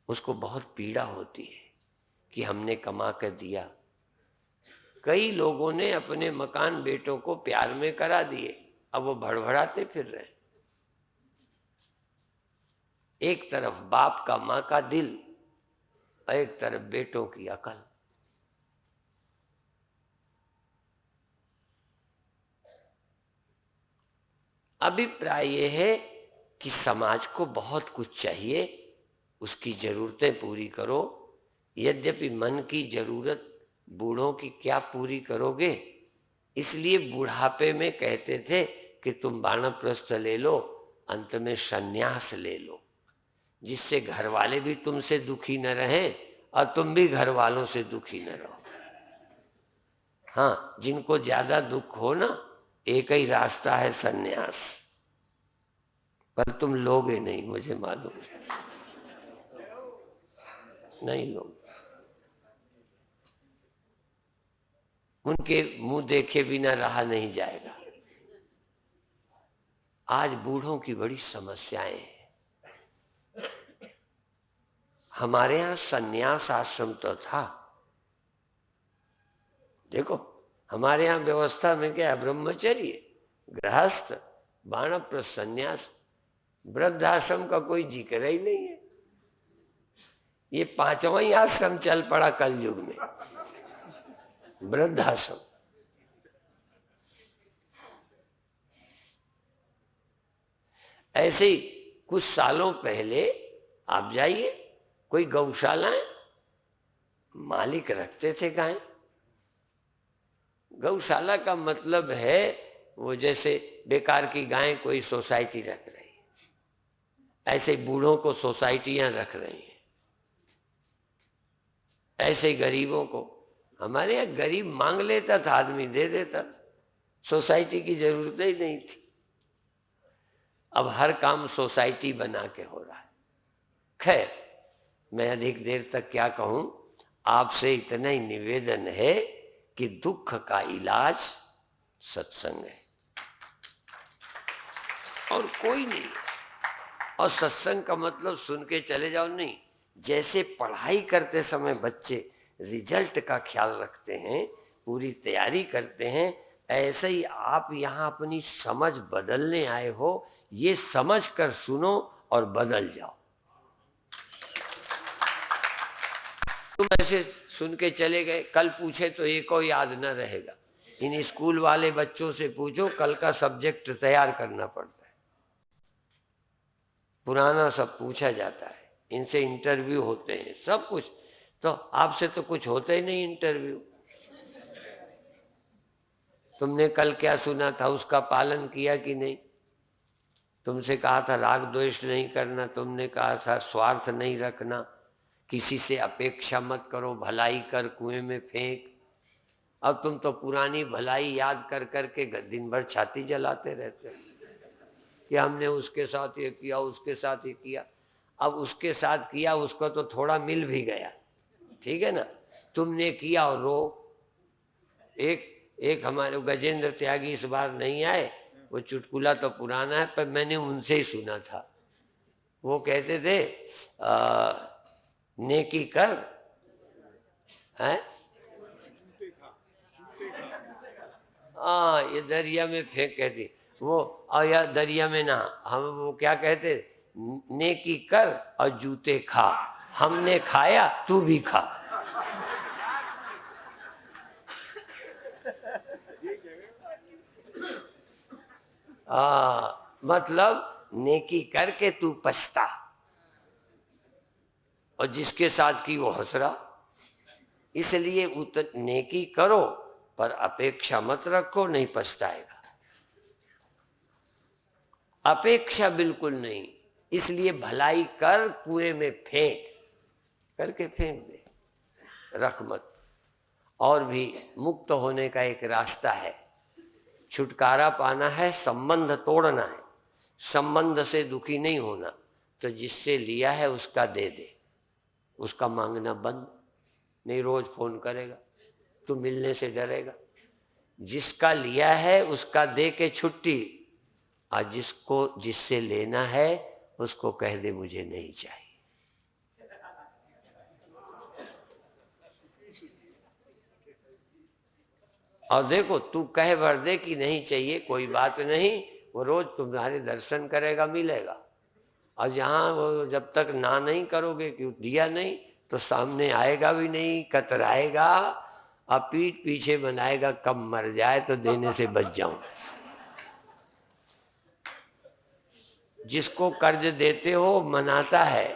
उसको बहुत पीड़ा होती है कि हमने कमा कर दिया। कई लोगों ने अपने मकान बेटों को प्यार में करा दिए, अब वो भड़भड़ाते फिर रहे। एक तरफ बाप का, मां का दिल, एक तरफ बेटों की अकल। अभिप्राय यह है कि समाज को बहुत कुछ चाहिए, उसकी जरूरतें पूरी करो। यद्यपि मन की जरूरत बूढ़ों की क्या पूरी करोगे, इसलिए बुढ़ापे में कहते थे कि तुम वानप्रस्थ ले लो, अंत में संन्यास ले लो, जिससे घर वाले भी तुमसे दुखी न रहें और तुम भी घर वालों से दुखी न रहो। हाँ, जिनको ज्यादा दुख हो ना, एक ही रास्ता है संन्यास, पर तुम लोगे नहीं, मुझे मालूम नहीं लोगे। उनके मुंह देखे बिना रहा नहीं जाएगा। आज बूढ़ों की बड़ी समस्याएं हैं। हमारे यहां संन्यास आश्रम तो था, देखो हमारे यहां व्यवस्था में क्या है, ब्रह्मचर्य, गृहस्थ, वानप्रस्थ, संन्यास। वृद्धाश्रम का कोई जिक्र ही नहीं है। ये पांचवा ही आश्रम चल पड़ा कलयुग में, वृद्धाश्रम। ऐसे ही कुछ सालों पहले आप जाइए, कोई गौशालाएं, मालिक रखते थे गाय। गौशाला का मतलब है वो जैसे बेकार की गाय कोई सोसाइटी रख रही है, ऐसे ही बूढ़ों को सोसाइटियां रख रही हैं, ऐसे ही गरीबों को। हमारे यहाँ गरीब मांग लेता था, आदमी दे देता, सोसाइटी की जरूरत ही नहीं थी। अब हर काम सोसाइटी बना के हो रहा है। खैर, मैं अधिक देर तक क्या कहूं, आपसे इतना ही निवेदन है कि दुख का इलाज सत्संग है और कोई नहीं। और सत्संग का मतलब सुन के चले जाओ नहीं। जैसे पढ़ाई करते समय बच्चे रिजल्ट का ख्याल रखते हैं, पूरी तैयारी करते हैं, ऐसे ही आप यहाँ अपनी समझ बदलने आए हो। ये समझ कर सुनो और बदल जाओ। तुम ऐसे सुन के चले गए, कल पूछे तो एक को याद न रहेगा। इन स्कूल वाले बच्चों से पूछो, कल का सब्जेक्ट तैयार करना पड़ता है। पुराना सब पूछा जाता है, इनसे इंटरव्यू होते हैं, सब कुछ। तो आपसे तो कुछ होता ही नहीं इंटरव्यू। तुमने कल क्या सुना था, उसका पालन किया कि नहीं? तुमसे कहा था राग द्वेष नहीं करना, तुमने कहा था स्वार्थ नहीं रखना, किसी से अपेक्षा मत करो, भलाई कर कुएं में फेंक। अब तुम तो पुरानी भलाई याद कर करके दिन भर छाती जलाते रहते हो कि हमने उसके साथ ये किया, उसके साथ ये किया। अब उसके साथ किया, उसको तो थोड़ा मिल भी गया, ठीक है ना। तुमने किया और रो। एक हमारे गजेंद्र त्यागी इस बार नहीं आए, वो चुटकुला तो पुराना है पर मैंने उनसे ही सुना था। वो कहते थे नेकी कर है, हाँ ये दरिया में फेंक कहती वो, और या दरिया में ना, हम वो क्या कहते, नेकी कर और जूते खा, हमने खाया तू भी खा। मतलब नेकी करके तू पछता, और जिसके साथ की वो हंस रहा। इसलिए नेकी करो पर अपेक्षा मत रखो, नहीं पछताएगा। अपेक्षा बिल्कुल नहीं, इसलिए भलाई कर कुएं में फेंक करके फेंक दे, रख मत। और भी मुक्त होने का एक रास्ता है, छुटकारा पाना है, संबंध तोड़ना है। संबंध से दुखी नहीं होना, तो जिससे लिया है उसका दे दे, उसका मांगना बंद। नहीं रोज फोन करेगा, तू मिलने से डरेगा। जिसका लिया है उसका दे के छुट्टी, और जिससे लेना है उसको कह दे मुझे नहीं चाहिए। और देखो तू कह भर दे कि नहीं चाहिए, कोई बात नहीं, वो रोज तुम्हारे दर्शन करेगा, मिलेगा। और जहां वो जब तक ना नहीं करोगे कि दिया नहीं, तो सामने आएगा भी नहीं, कतराएगा और पीठ पीछे बनाएगा, कब मर जाए तो देने से बच जाऊं। जिसको कर्ज देते हो मनाता है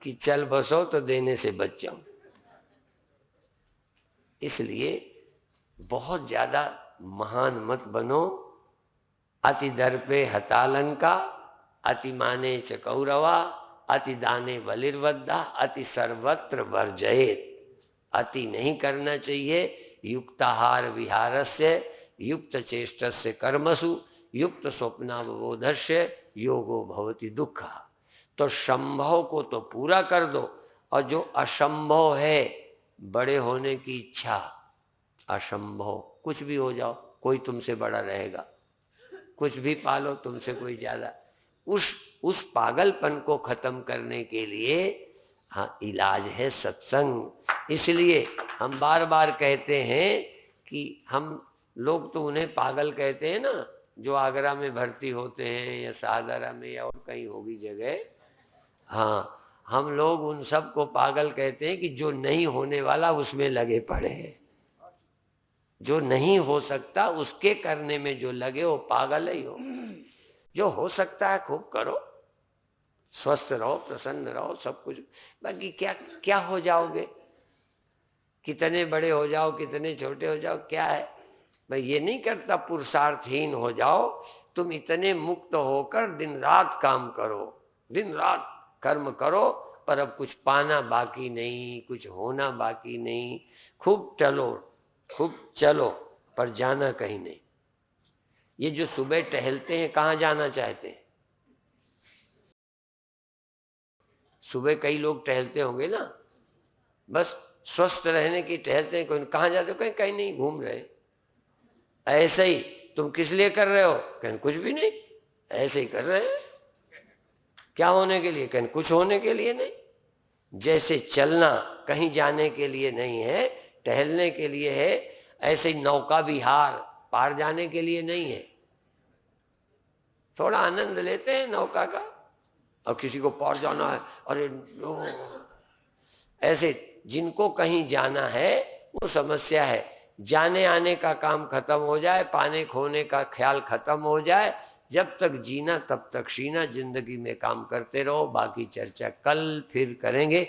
कि चल बसो तो देने से बच जाऊं। इसलिए बहुत ज्यादा महान मत बनो। अति दर्पे हतालंका, अति माने च कौरवा, अति दाने बलिर्वद्धा, अति सर्वत्र वर्जयेत। अति नहीं करना चाहिए। युक्ताहार विहारस्य, युक्त चेष्टस्य कर्मसु, युक्त स्वप्नावबोधस्य योगो भवति दुःख। तो संभव को तो पूरा कर दो, और जो असंभव है, बड़े होने की इच्छा, असंभव कुछ भी हो जाओ, कोई तुमसे बड़ा रहेगा, कुछ भी पालो तुमसे कोई ज्यादा, उस पागलपन को खत्म करने के लिए हाँ इलाज है सत्संग। इसलिए हम बार बार कहते हैं कि हम लोग तो उन्हें पागल कहते हैं ना, जो आगरा में भर्ती होते हैं या सागरा में या और कहीं होगी जगह। हाँ, हम लोग उन सब को पागल कहते हैं कि जो नहीं होने वाला उसमें लगे पड़े हैं। जो नहीं हो सकता उसके करने में जो लगे हो पागल ही हो। जो हो सकता है खूब करो, स्वस्थ रहो, प्रसन्न रहो, सब कुछ। बाकी क्या क्या हो जाओगे, कितने बड़े हो जाओ, कितने छोटे हो जाओ, क्या है। मैं ये नहीं करता पुरुषार्थहीन हो जाओ, तुम इतने मुक्त होकर दिन रात काम करो, दिन रात कर्म करो, पर अब कुछ पाना बाकी नहीं, कुछ होना बाकी नहीं। खूब चलो पर जाना कहीं नहीं। ये जो सुबह टहलते हैं कहाँ जाना चाहते हैं? सुबह कई लोग टहलते होंगे ना, बस स्वस्थ रहने की टहलते हैं। कोई कहाँ जाते हो? कहीं कहीं नहीं, घूम रहे। ऐसे ही तुम किस लिए कर रहे हो? कहीं कुछ भी नहीं, ऐसे ही कर रहे हैं। क्या होने के लिए? कहीं कुछ होने के लिए नहीं। जैसे चलना कहीं जाने के लिए नहीं है, टहलने के लिए है, ऐसे ही नौका विहार पार जाने के लिए नहीं है। थोड़ा आनंद लेते हैं नौका का, और किसी को पार जाना है, अरे ऐसे जिनको कहीं जाना है वो समस्या है। जाने आने का काम खत्म हो जाए, पाने खोने का ख्याल खत्म हो जाए, जब तक जीना तब तक शीना, जिंदगी में काम करते रहो, बाकी चर्चा कल फिर करेंगे।